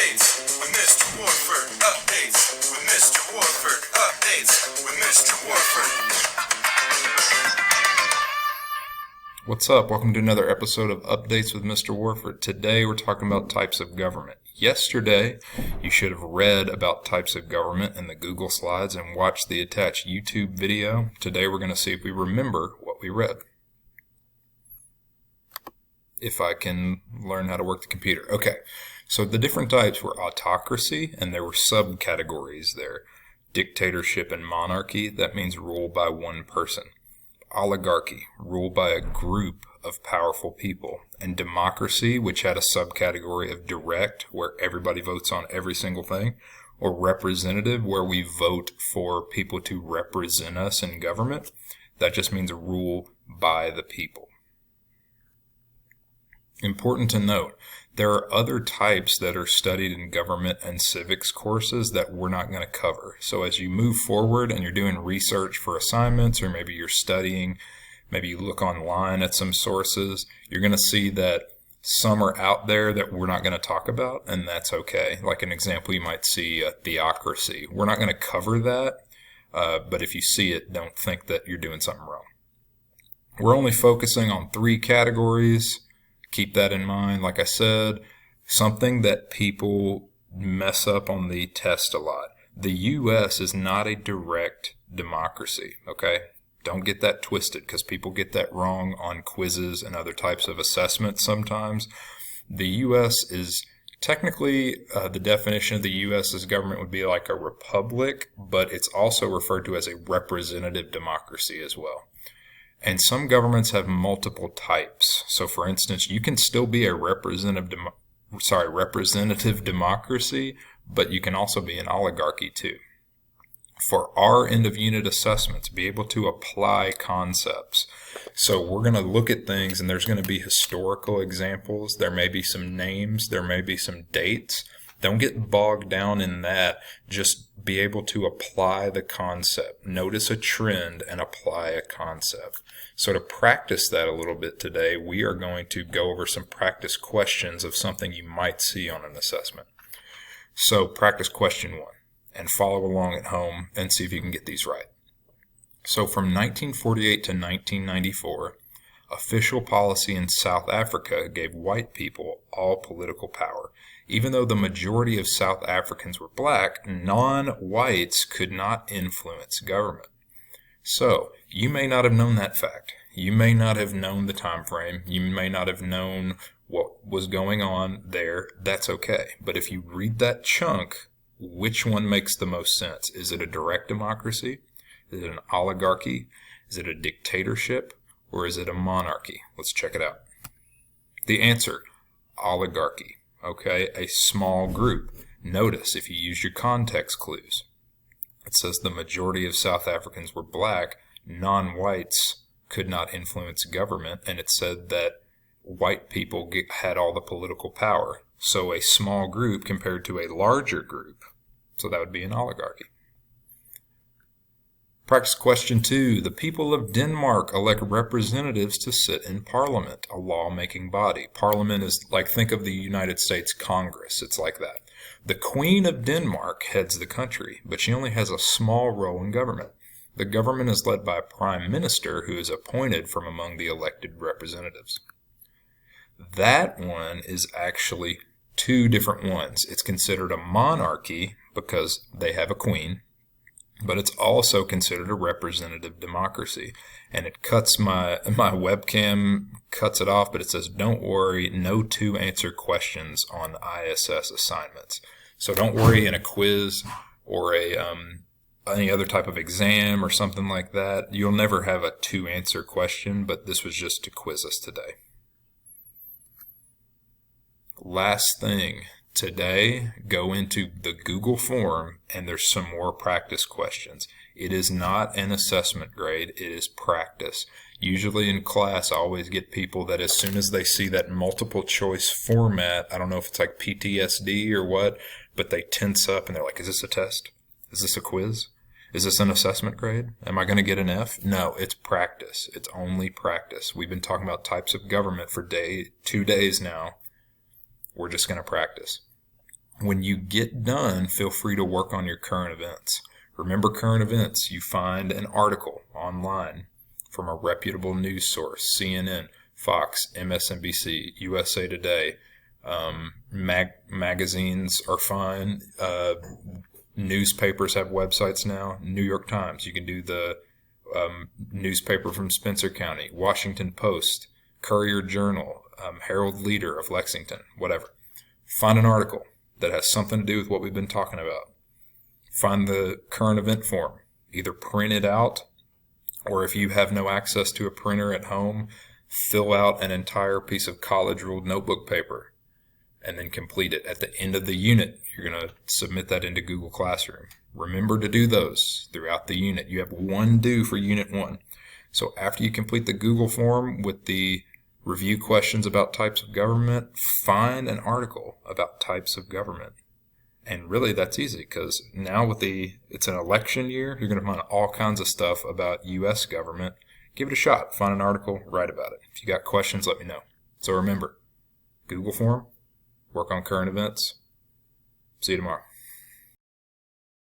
Updates with Mr. Warford. Updates with Mr. Warford. Updates with Mr. Warford. What's up? Welcome to another episode of Updates with Mr. Warford. Today we're talking about types of government. Yesterday, you should have read about types of government in the Google slides and watched the attached YouTube video. Today we're going to see if we remember what we read. If I can learn how to work the computer. Okay, so the different types were autocracy, and there were subcategories there. Dictatorship and monarchy, that means rule by one person. Oligarchy, rule by a group of powerful people. And democracy, which had a subcategory of direct, where everybody votes on every single thing. Or representative, where we vote for people to represent us in government. That just means rule by the people. Important to note, there are other types that are studied in government and civics courses that we're not going to cover. So as you move forward and you're doing research for assignments, or maybe you're studying, maybe you look online at some sources, you're going to see that some are out there that we're not going to talk about, and that's okay. Like an example, you might see a theocracy. We're not going to cover that, but if you see it, don't think that you're doing something wrong. We're only focusing on 3 categories. Keep that in mind. Like I said, something that people mess up on the test a lot. The U.S. is not a direct democracy, okay? Don't get that twisted, because people get that wrong on quizzes and other types of assessments sometimes. The U.S. is technically, the definition of the U.S. as government would be like a republic, but it's also referred to as a representative democracy as well. And some governments have multiple types. So, for instance, you can still be a representative democracy, but you can also be an oligarchy too. For our end of unit assessments, be able to apply concepts. So we're going to look at things, and there's going to be historical examples. There may be some names. There may be some dates. Don't get bogged down in that. Just be able to apply the concept. Notice a trend and apply a concept. So to practice that a little bit today, we are going to go over some practice questions of something you might see on an assessment. So practice question 1, and follow along at home and see if you can get these right. So from 1948 to 1994, official policy in South Africa gave white people all political power. Even though the majority of South Africans were black, non-whites could not influence government. So, you may not have known that fact. You may not have known the time frame. You may not have known what was going on there. That's okay. But if you read that chunk, which one makes the most sense? Is it a direct democracy? Is it an oligarchy? Is it a dictatorship? Or is it a monarchy? Let's check it out. The answer, oligarchy. Okay, a small group. Notice if you use your context clues. It says the majority of South Africans were black, non-whites could not influence government, and it said that white people had all the political power. So a small group compared to a larger group. So that would be an oligarchy. Practice question 2. The people of Denmark elect representatives to sit in Parliament, a law-making body. Parliament is like, think of the United States Congress. It's like that. The Queen of Denmark heads the country, but she only has a small role in government. The government is led by a prime minister who is appointed from among the elected representatives. That one is actually 2 different ones. It's considered a monarchy because they have a queen. But it's also considered a representative democracy. And it cuts my webcam, cuts it off, but it says, don't worry, no 2-answer questions on ISS assignments. So don't worry in a quiz or any other type of exam or something like that. You'll never have a 2-answer question, but this was just to quiz us today. Last thing. Today, go into the Google form, and there's some more practice questions. It is not an assessment grade, it is practice. Usually in class, I always get people that as soon as they see that multiple choice format, I don't know if it's like PTSD or what, but they tense up and they're like, is this a test? Is this a quiz? Is this an assessment grade? Am I going to get an F? No, it's practice. It's only practice. We've been talking about types of government for 2 days now. We're just going to practice. When you get done, feel free to work on your current events. Remember current events. You find an article online from a reputable news source, CNN, Fox, MSNBC, USA Today. Magazines are fine. Newspapers have websites now. New York Times. You can do the newspaper from Spencer County, Washington Post, Courier Journal, Herald Leader of Lexington, whatever. Find an article that has something to do with what we've been talking about. Find the current event form. Either print it out, or if you have no access to a printer at home, fill out an entire piece of college-ruled notebook paper and then complete it. At the end of the unit, you're going to submit that into Google Classroom. Remember to do those throughout the unit. You have one due for Unit 1. So after you complete the Google form with the review questions about types of government, find an article about types of government. And really that's easy because now it's an election year, you're going to find all kinds of stuff about U.S. government. Give it a shot. Find an article, write about it. If you got questions, let me know. So remember, Google form, work on current events. See you tomorrow.